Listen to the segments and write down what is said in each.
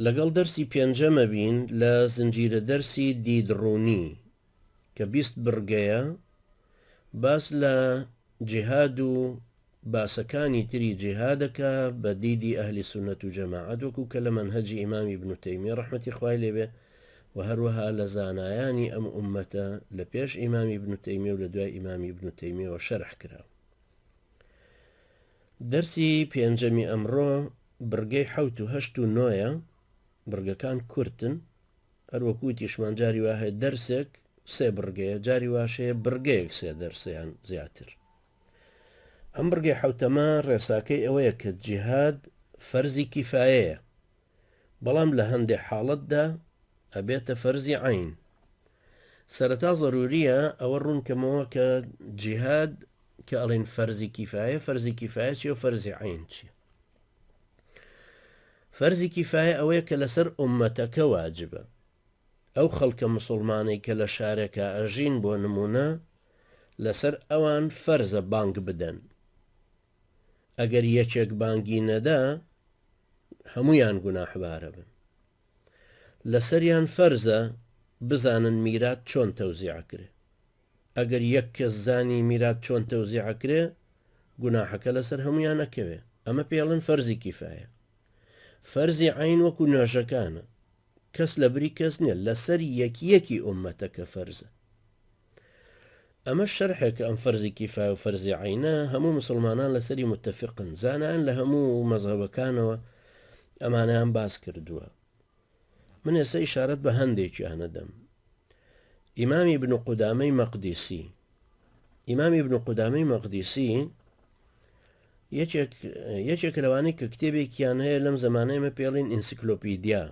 لەگەڵ دەرسی پێنجەمە بین لە زنجیرە دەرسی دیدڕوونی کە 20 بڕگەیە باس لە جیهاد و باسەکانی تری جیهادەکە بە دیدی ئەهلی سونەت و جەماعەت وەکو کە لە منهەجی ئیمامی ابن تەیمیە ڕەحمەتی خوای لێبێ و هەروەها لە زانایانی ئەم ئومەتە لە پێش ئیمامی ابن تەیمیە و لە دوای ئیمامی ابن تەیمیەوە شەرح کراوە. دەرسی پێنجەمی ئەمڕۆ بڕگەی 7 و 8 و 9ە. بڕگەکان کورتن، هەروەکوتیشمان جاری وا هەیە دەرسێک سێ بڕگەیە، جاری واشەیە بڕگەیەک سێ دەرسیان زیاتر. ئەم بڕگەی حوتەمە ڕێساکەی ئەوەیە کە جیهاد فەرزی کیفایەیە، بەڵام لە هەندێک حاڵەتدا ئەبێتە فەرزی عین. سەرەتا ضروریە ئەوە ڕوونکەمەوە کە جیهاد کە ئەڵێن فەرزی کیفایە چی و فەرزی عین چیە. فەرزی کیفایە ئەوەیە کە لەسەر ئومەتەکە واجبە. ئەو خەڵکە مسلمانەی کە لە شارێکە ئەژین بۆ نمونە لەسەر ئەوان فەرزە بانگ بدەن. ئەگەر یەکێک بانگی نەدا هەمویان گوناحبارە بن. لەسەریان فەرزە بزانن میرات چۆن تەوزیعکرێ. ئەگەر یەک کەس زانی میرات چۆن تەوزیعکرێ گوناحەکە لەسەر هەمویان نەکەوێ. ئەمە پێڵن فەرزی کیفایە. فەرزی عین وەکو نوێژەکانە، کەس لە بری کەس نییە، لەسەر یەکی ئومەتەکە فەرزە. ئەمە شەرحێکە ئەم فەرزی کیفایە و فەرزی عینە هەموو مسلمانان لەسەری متفقن، زانان لە هەموو مەزهبەکانەوە ئەمانیان باس کردووە. من ئێستا ئیشارەت بە هەندێکیانە دەم. ئیمامی ابن قودامەی مەقدیسی. ئیمامی ابن قودامەی مەقدیسی یەکێک لەوانەی کە کتێبێکیان هەیە لەم زەمانەیەمە پێڵین ئینسیکلۆپیدیا،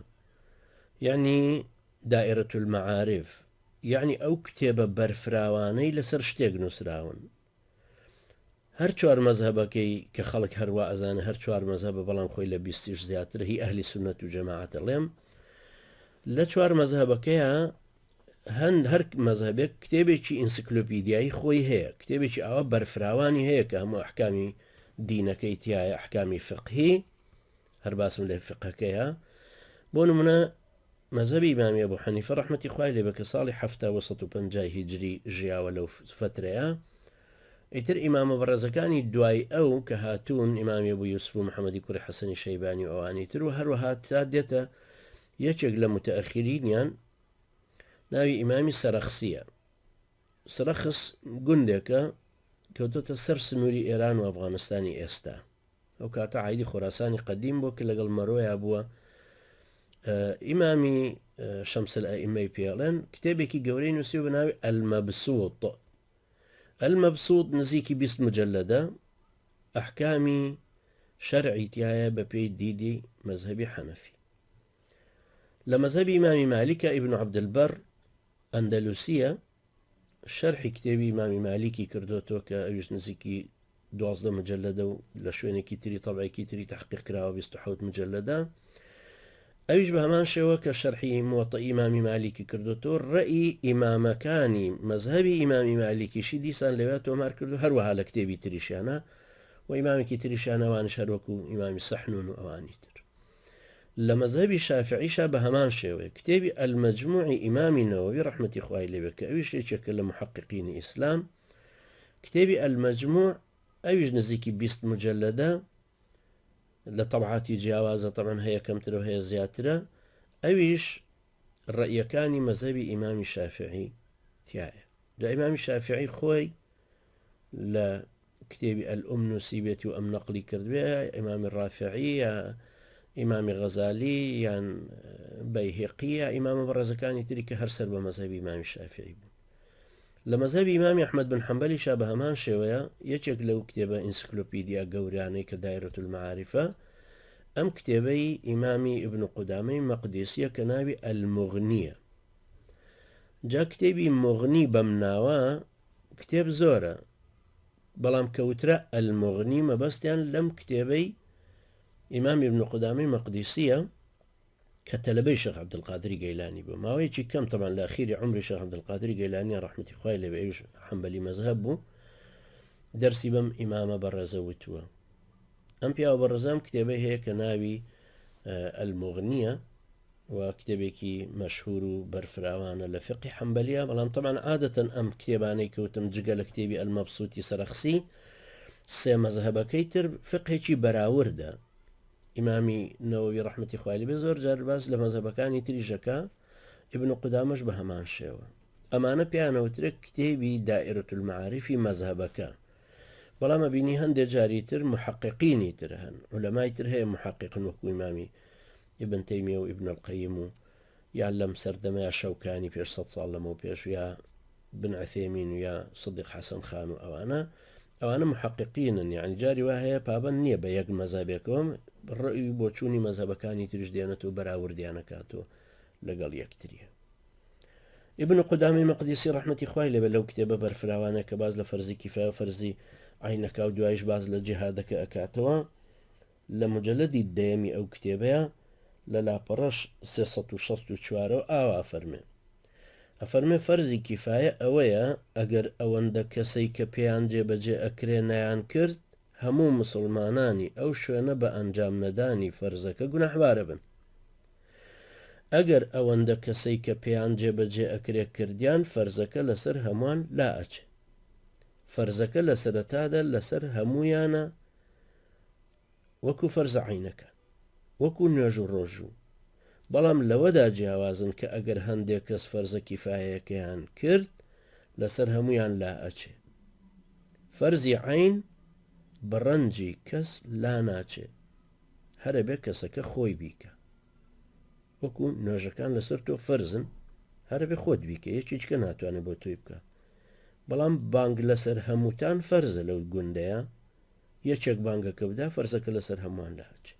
یعنی دائرەة المعارف، یعنی ئەو کتێبە بەرفراوانەی لەسەر شتێک نووسراون. هەر چوار مەزهبەکەی کە خەڵک هەروە ئەزانە هەر چوار مەزهبە، بەڵام خۆی لە 20 زیاتر هی ئەهلی سونەت و جەماعەتە لێم لە چوار مەزهبەکەیە هەر مەزهبێک کتێبێکی ئینسیکلۆپیدیایی خۆی هەیە، کتێبێکی ئەوە بەرفراوانی هەیە کە هەموو ئەحکامی دینەکەی تایە، ئەحکامی فقهی، هەر باسم لە فقهەکەیە. بۆ نمونە مەزهبی ئیمامی ئەبوو حەنیفە ڕەحمەتی خوای لێبێ کە ساڵی 750 هیجری ژیاوە لەو فترەیە. ئیتر ئیمامە بەڕێزەکانی دوای ئەو کە هاتوون ئیمامی ئەبوو یوسف و محەممەدی کوڕی حەسەنی شەیبانی و ئەوانی تر، و هەروەها تا دێتە یەکێک لە متەئەخرینیان ناوی ئیمامی سەرەخسیە. سەرەخس گوندێکە کەوتۆتە سەر سنووری ئێران و ئەفغانستانی ئێستا. ئەو کاتە عایدی خۆراسانی قەدیم بۆ کە لەگەڵ مەرۆیا بووە. ئیمامی شەمسل ئەئیمەی پێڵێن کتێبێکی گەورەی نووسی بە ناوی ئەلمەبسوط. ئەلمەبسوط نزیکی 20 مجلدە، ئەحکامی شەرعی تایە بە پێی دیدی مەزهبی حەنەفی. لە مەزهبی ئیمامی مالیکە ئیبن عەبدولبەر ئەندەلوسیە شەرحی کتێبی ئیمامی مالیکی کردوتەوە کە ئەویش نزیکی 12 مجلدە و لە شوێنێکی تری تەبعێکی تری تەحقیق کراوە 27 مجلدە. ئەویش بە هەمان شێوە کە شەرحی موەطەئی ئیمامی مالیکی کردوتەوە ڕەئی ئیمامەکانی مەزهبی ئیمامی مالیکیشی دیسان لەوێ تۆمار کردو، هەروەها لە کتێبی تریشیانە و ئیمامێکی تریشانەوانش هەروەکو ئیمامی سەحنون و ئەوانی تر. لە مەزهبی شافعیشا بە هەمان شێوەیە کتێبی ئەلمەجموعی ئیمامی نەوەوی ڕەحمەتی خوای لێبێ کە ئەویش یەکێکە لە محققینی ئیسلام. کتێبی ئەلمەجموع ئەویش نزیکی 20 مجلدە، لە طبعاتی جیاوازە طبعا هەیە کەمترە و هەیە زیاترە. ئەویش ڕەئیەکانی مەزهبی ئیمامی شافعی تایە. دا ئیمامی شافعی خۆی لە کتێبی ئەلئوم نووسی بێتی و ئەم نەقلی کردوێ، ئیمامی ڕافعی یا ئیمامی غەزالی یان بەیهەقی یا ئیمامە بەڕێزەکانی تری کە هەر سەر بە مەزهبی ئیمامی شافعی بوو. لە مەزهبی ئیمامی ئەحمەد بن حەمبەلیشا بە هەمان شێوەیە یەکێک لەو کتێبە ئینسیکلۆپیدیا گەورانەی کە دایرەة المعارفە، ئەم کتێبەی ئیمامی ابن قودامەی مەقدیسیە کە ناوی ئەلموغنیە. جا کتێبی مغنی بەم ناوە کتێب زۆرە، بەڵام کەوترە ئەلموغنی مەبەستیان لەم کتێبەی ئیمامی ابن قودامەی مەقدیسیە کە تەلەبەی شێخ عەبدولقادری گەیلانی بوو. ماوەیەکی کەم طبعا لە ئەخیری عمری شێخ عەبدولقادری گەیلانی ڕەحمەتی خوای لێبێ، ئەویش حەمبەلی مەزهب بوو، دەرسی بەم ئیمامە بەڕێزە وتووە. ئەم پیاوە بەڕێزەم کتێبەی هەیە کە ناوی ئەلموغنیە وكتابێکی مەشهور و بەرفراوانە لە فقی حەمبەلیە، بەڵام طبعا عادەتەن ئەم کتێبانەی کەوتم جگە لە کتێبی ئەلمەبسووتی سەرەخسی سێ مەزهەبەکەی تر فقهێکی بەراوردە. ئیمامی نەوەوی ڕەحمەتی خوای لێبێ زۆر جار باس لە مەزهەبەکانی تریژەکە، ئیبن قودامەش بە هەمان شێوە. ئەمانە پیانەوترە کتێبی دائرەة المعارفی مەزهەبەکە، بەڵام ئەبینی هەندێک جاری تر محققینی تر هەن، عولەمای تر هەیە محققن وەکو ئیمامی ابن تەیمیە و ابن القەیم و یان لەم سەردەمەیە شەوکانی پێش 100 ساڵ لەمەوە پێش، یا بن عثێمین و یا صدیق حەسەن خان و ئەوانە محققینن، یعنی جاری وا هەیە پابەند نییە بە یەک مەزهەبێکەوەم ڕێی بۆ چوونی مەزهەبەکانی تریش دێنێت و بەراوردیانەکاتەوە لەگەڵ یەکتریە. ابن قودامەی مەقدیسی ڕەحمەتی خوای لێبێ لەو کتێبە بەرفراوانە کە باز لە فەرزی کیفایە و فەرزی عینەکە و دوایش باز لە جیهادەکە ئەکاتەوە، لە مجەلەدی دەیەمی ئەو کتێبەیە لە لاپەڕەش 364 ئاوا ئەفەرمێ فەرزی کیفایە ئەوەیە ئەگەر ئەوەندە کەسەی کە پێیان جێبەجێ ئەکرێ نەیان کرد، هەموو مسلمانانی ئەو شوێنە بە ئەنجام نەدانی فەرزەکە گونەحبارە بن. ئەگەر ئەوەندە کەسەی کە پێیان جێبەجێ ئەکرێ کردیان، فەرزەکە لەسەر هەمووان لا ئەچێ. فەرزەکە لە سەرەتادا لەسەر هەموویانە وەکو فەرزە عینەکە، وەکو نوێژ و ڕۆژوو، بەڵام لەوەدا جیاوازن کە ئەگەر هەندێک کەس فەرزە کیفایەکەیان کرد، لەسەر هەموویان لا ئەچێ. فەرزی عین بەڕەنجی کەس لا ناچێ، هەرە بێ کەسەکە خۆی بیکە. وەکو نوێژەکان لەسەر تۆ فەرزن، هەرە بێ خۆت بیکە، یەکیچکە ناتوانێت بۆ تۆی بکە، بەڵام بانگ لەسەر هەمووتان فەرزە لەو گوندەیە، یەکێک بانگەکە بدا فەرزەکە لەسەر هەمووان لا ئەچێ.